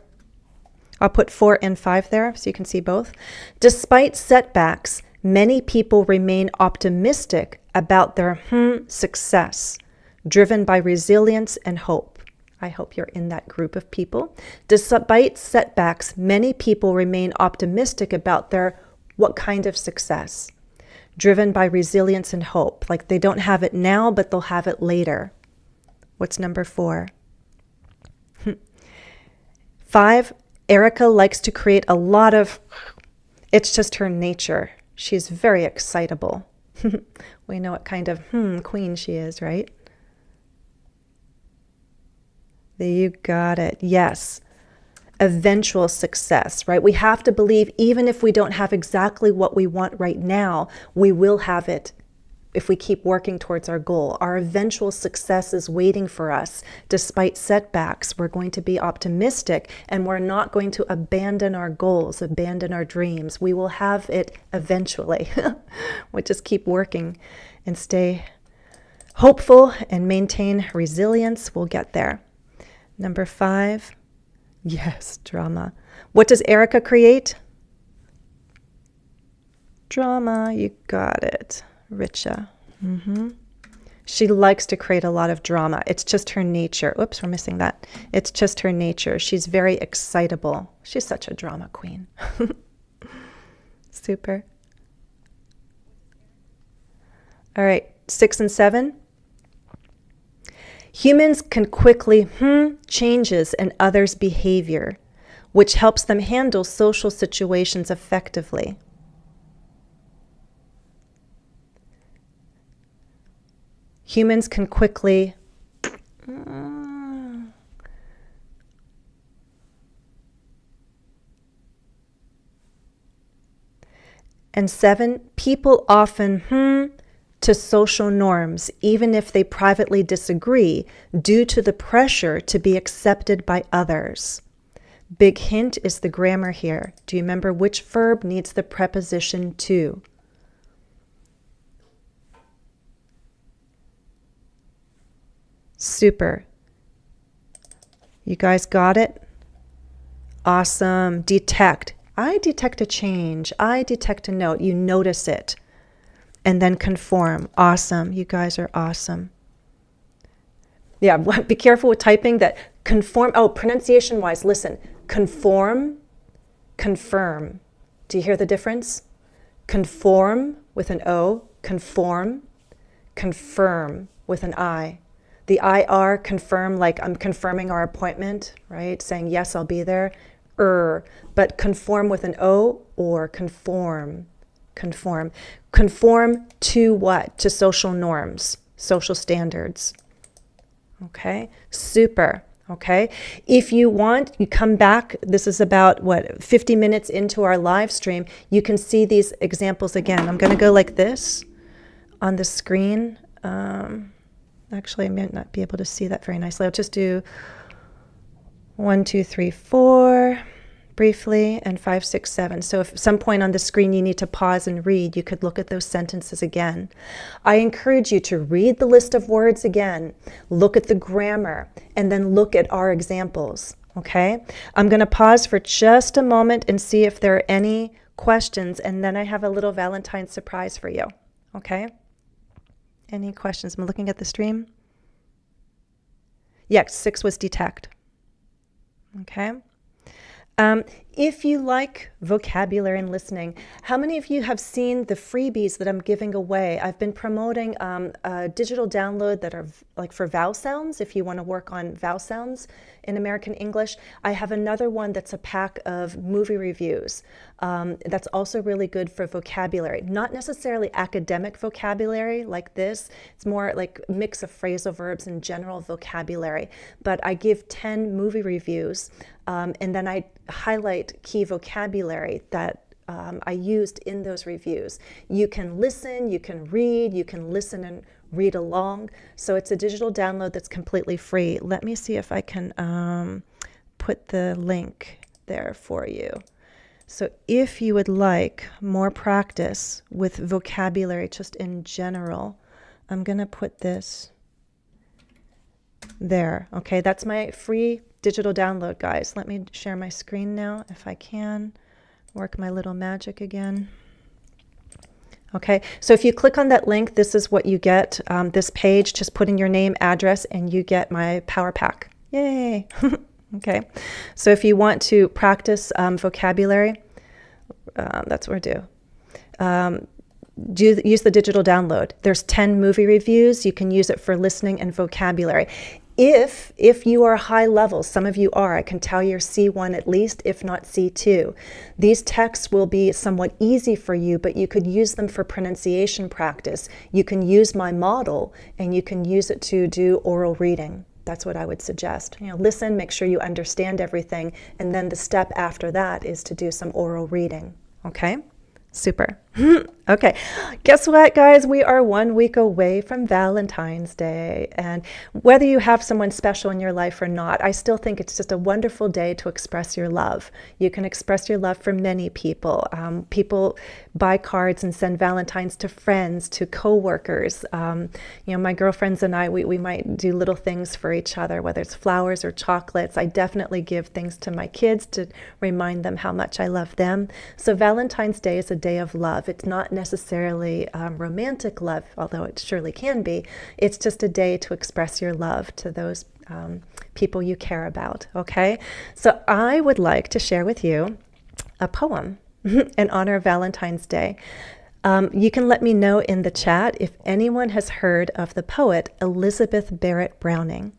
I'll put 4 and 5 there so you can see both. Despite setbacks, many people remain optimistic about their success, driven by resilience and hope. I hope you're in that group of people. Despite setbacks, many people remain optimistic about their what kind of success? Driven by resilience and hope. Like they don't have it now, but they'll have it later. What's number 4? 5, Erica likes to create a lot of, it's just her nature. She's very excitable. We know what kind of queen she is, right? You got it. Yes. Eventual success, right? We have to believe even if we don't have exactly what we want right now, we will have it if we keep working towards our goal. Our eventual success is waiting for us. Despite setbacks, we're going to be optimistic, and we're not going to abandon our goals, abandon our dreams. We will have it eventually. We'll just keep working and stay hopeful and maintain resilience. We'll get there. Number 5, yes, drama. What does Erica create? Drama, you got it. Richa. She likes to create a lot of drama. It's just her nature. Oops, we're missing that. It's just her nature. She's very excitable. She's such a drama queen. Super. All right, 6 and 7. Humans can quickly changes in others' behavior, which helps them handle social situations effectively. Humans can quickly and 7, people often to social norms, even if they privately disagree, due to the pressure to be accepted by others. Big hint is the grammar here. Do you remember which verb needs the preposition to? Super. You guys got it? Awesome. Detect. I detect a change. I detect a note. You notice it. And then conform. Awesome. You guys are awesome. Yeah, be careful with typing that. Conform. Oh, pronunciation wise, listen. Conform, confirm. Do you hear the difference? Conform with an O, conform, confirm with an I. The IR, confirm, like I'm confirming our appointment, right? Saying, yes, I'll be there. But conform with an O or conform. Conform. Conform to what? To social norms, social standards. Okay, super. Okay, if you want, you come back. This is about, 50 minutes into our live stream. You can see these examples again. I'm going to go like this on the screen. Actually, I might not be able to see that very nicely. I'll just do 1, 2, 3, 4 briefly, and 5, 6, 7. So if at some point on the screen you need to pause and read, you could look at those sentences again. I encourage you to read the list of words again, look at the grammar, and then look at our examples, okay? I'm going to pause for just a moment and see if there are any questions, and then I have a little Valentine surprise for you, okay? Any questions? I'm looking at the stream. Yes, 6 was detect. Okay. If you like vocabulary and listening, how many of you have seen the freebies that I'm giving away? I've been promoting a digital download that are like for vowel sounds, if you want to work on vowel sounds in American English. I have another one that's a pack of movie reviews. That's also really good for vocabulary. Not necessarily academic vocabulary like this. It's more like a mix of phrasal verbs and general vocabulary. But I give 10 movie reviews, and then I highlight key vocabulary that I used in those reviews. You can listen, you can read, you can listen and read along. So it's a digital download that's completely free. Let me see if I can put the link there for you. So if you would like more practice with vocabulary just in general, I'm going to put this there. Okay, that's my free digital download, guys. Let me share my screen now if I can. Work my little magic again. Okay, so if you click on that link, this is what you get. This page, just put in your name, address, and you get my power pack. Yay! Okay, so if you want to practice vocabulary, that's what we do. Use the digital download. There's 10 movie reviews. You can use it for listening and vocabulary. If you are high level, some of you are, I can tell you're C1 at least, if not C2. These texts will be somewhat easy for you, but you could use them for pronunciation practice. You can use my model, and you can use it to do oral reading. That's what I would suggest. Listen, make sure you understand everything, and then the step after that is to do some oral reading. Okay? Super. Okay, guess what, guys? We are 1 week away from Valentine's Day. And whether you have someone special in your life or not, I still think it's just a wonderful day to express your love. You can express your love for many people. People buy cards and send Valentines to friends, to coworkers. My girlfriends and I, we might do little things for each other, whether it's flowers or chocolates. I definitely give things to my kids to remind them how much I love them. So Valentine's Day is a day of love. It's not necessarily romantic love, although it surely can be. It's just a day to express your love to those people you care about, okay? So I would like to share with you a poem in honor of Valentine's Day. You can let me know in the chat if anyone has heard of the poet Elizabeth Barrett Browning.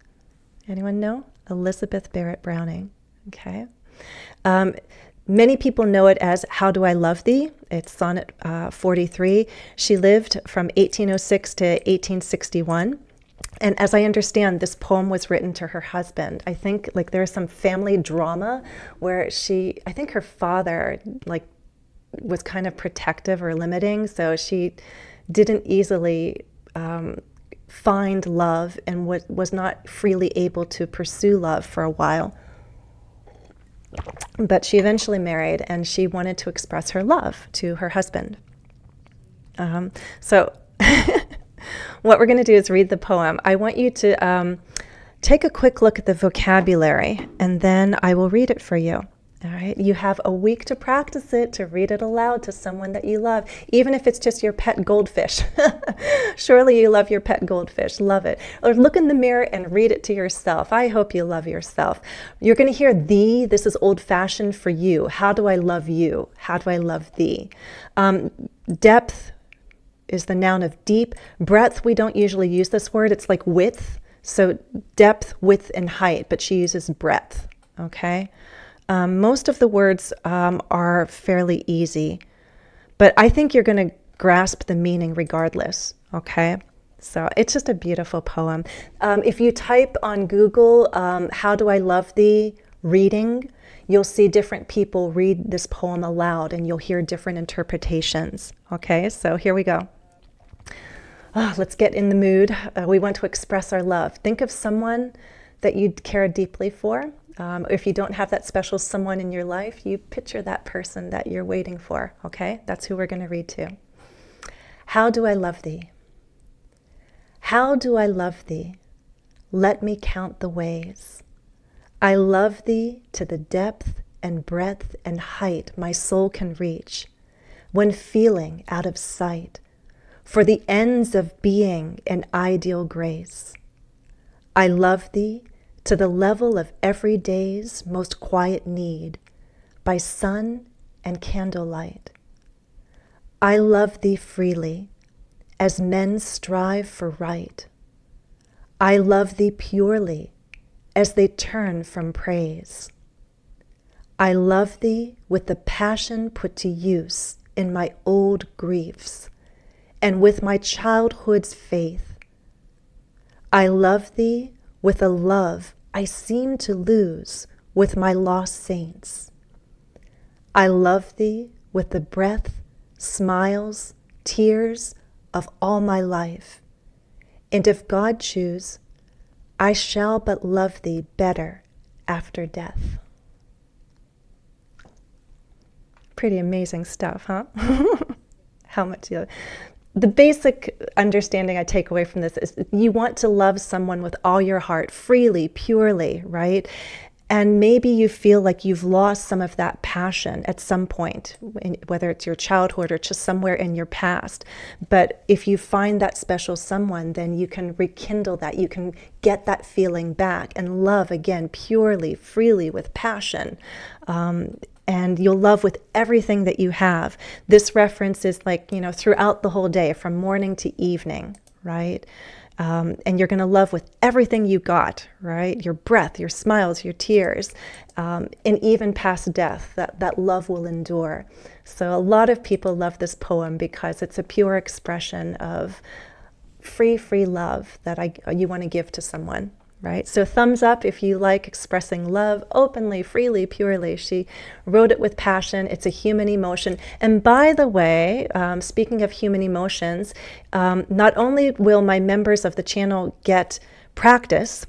Anyone know? Elizabeth Barrett Browning, okay? Many people know it as How Do I Love Thee? It's sonnet 43. She lived from 1806 to 1861. And as I understand, this poem was written to her husband. I think there's some family drama where I think her father was kind of protective or limiting. So she didn't easily find love and was not freely able to pursue love for a while. But she eventually married, and she wanted to express her love to her husband. So what we're going to do is read the poem. I want you to take a quick look at the vocabulary, and then I will read it for you. All right, you have a week to practice it, to read it aloud to someone that you love, even if it's just your pet goldfish. Surely you love your pet goldfish, love it. Or look in the mirror and read it to yourself. I hope you love yourself. You're going to hear thee. This is old-fashioned for you. How do I love you? How do I love thee? Depth is the noun of deep. Breadth, we don't usually use this word. It's like width. So depth, width, and height, but she uses breadth, okay? Most of the words are fairly easy, but I think you're going to grasp the meaning regardless, okay? So it's just a beautiful poem. If you type on Google, How Do I Love Thee reading, you'll see different people read this poem aloud, and you'll hear different interpretations, okay? So here we go. Let's get in the mood. We want to express our love. Think of someone that you care deeply for. If you don't have that special someone in your life, you picture that person that you're waiting for, okay? That's who we're going to read to. How do I love thee? How do I love thee? Let me count the ways. I love thee to the depth and breadth and height my soul can reach, when feeling out of sight, for the ends of being an ideal grace. I love thee to the level of every day's most quiet need, by sun and candlelight. I love thee freely, as men strive for right. I love thee purely, as they turn from praise. I love thee with the passion put to use in my old griefs, and with my childhood's faith. I love thee with a love I seem to lose with my lost saints. I love thee with the breath, smiles, tears of all my life. And if God choose, I shall but love thee better after death. Pretty amazing stuff, huh? How much you... The basic understanding I take away from this is you want to love someone with all your heart, freely, purely, right? And maybe you feel like you've lost some of that passion at some point, whether it's your childhood or just somewhere in your past. But if you find that special someone, then you can rekindle that. You can get that feeling back and love again, purely, freely, with passion. And you'll love with everything that you have. This reference is throughout the whole day, from morning to evening, right? And you're going to love with everything you got, right? Your breath, your smiles, your tears, and even past death, that love will endure. So a lot of people love this poem because it's a pure expression of free love that you want to give to someone, right? So thumbs up if you like expressing love openly, freely, purely. She wrote it with passion. It's a human emotion. And by the way, speaking of human emotions, not only will my members of the channel get practice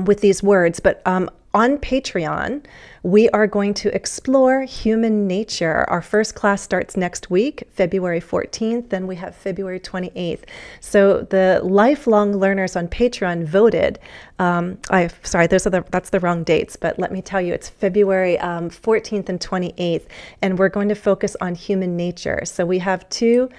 with these words, but on Patreon, we are going to explore human nature. Our first class starts next week, February 14th, then we have February 28th. So the lifelong learners on Patreon voted. Sorry, that's the wrong dates, but let me tell you, it's February 14th and 28th, and we're going to focus on human nature. So we have 2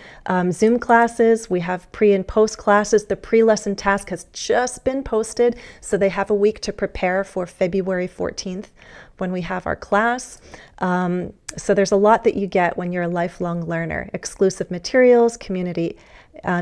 Zoom classes, we have pre and post classes. The pre-lesson task has just been posted, so they have a week to prepare for February 14th when we have our class. So there's a lot that you get when you're a lifelong learner. Exclusive materials, community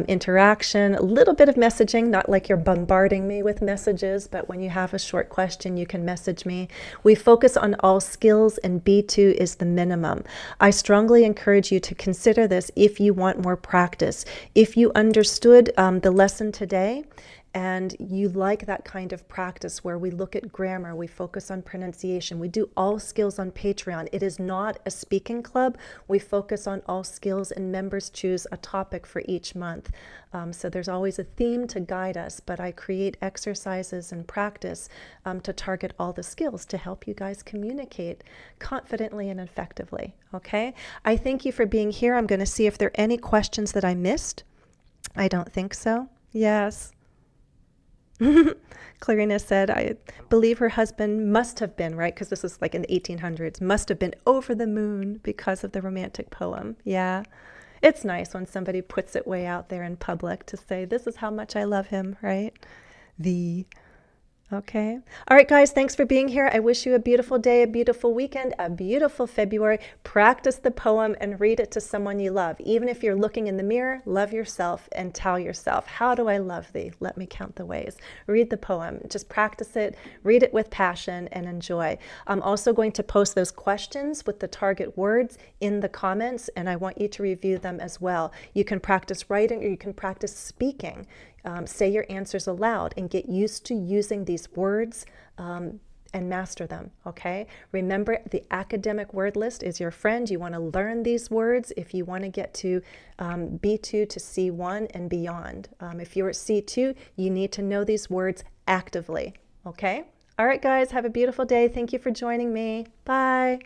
interaction, a little bit of messaging, not like you're bombarding me with messages, but when you have a short question, you can message me. We focus on all skills, and B2 is the minimum. I strongly encourage you to consider this if you want more practice. If you understood the lesson today, and you like that kind of practice where we look at grammar, we focus on pronunciation, we do all skills on Patreon. It is not a speaking club. We focus on all skills, and members choose a topic for each month. So there's always a theme to guide us, but I create exercises and practice to target all the skills to help you guys communicate confidently and effectively, okay? I thank you for being here. I'm going to see if there are any questions that I missed. I don't think so. Yes. Clarina said, I believe her husband must have been, right, because this is like in the 1800s, must have been over the moon because of the romantic poem. Yeah. It's nice when somebody puts it way out there in public to say, this is how much I love him, right? Okay. All right, guys, thanks for being here. I wish you a beautiful day, a beautiful weekend, a beautiful February. Practice the poem and read it to someone you love. Even if you're looking in the mirror, love yourself and tell yourself, how do I love thee? Let me count the ways. Read the poem. Just practice it. Read it with passion and enjoy. I'm also going to post those questions with the target words in the comments, and I want you to review them as well. You can practice writing or you can practice speaking. Say your answers aloud and get used to using these words and master them, okay? Remember, the academic word list is your friend. You want to learn these words if you want to get to B2 to C1 and beyond. If you're at C2, you need to know these words actively, okay? All right, guys, have a beautiful day. Thank you for joining me. Bye.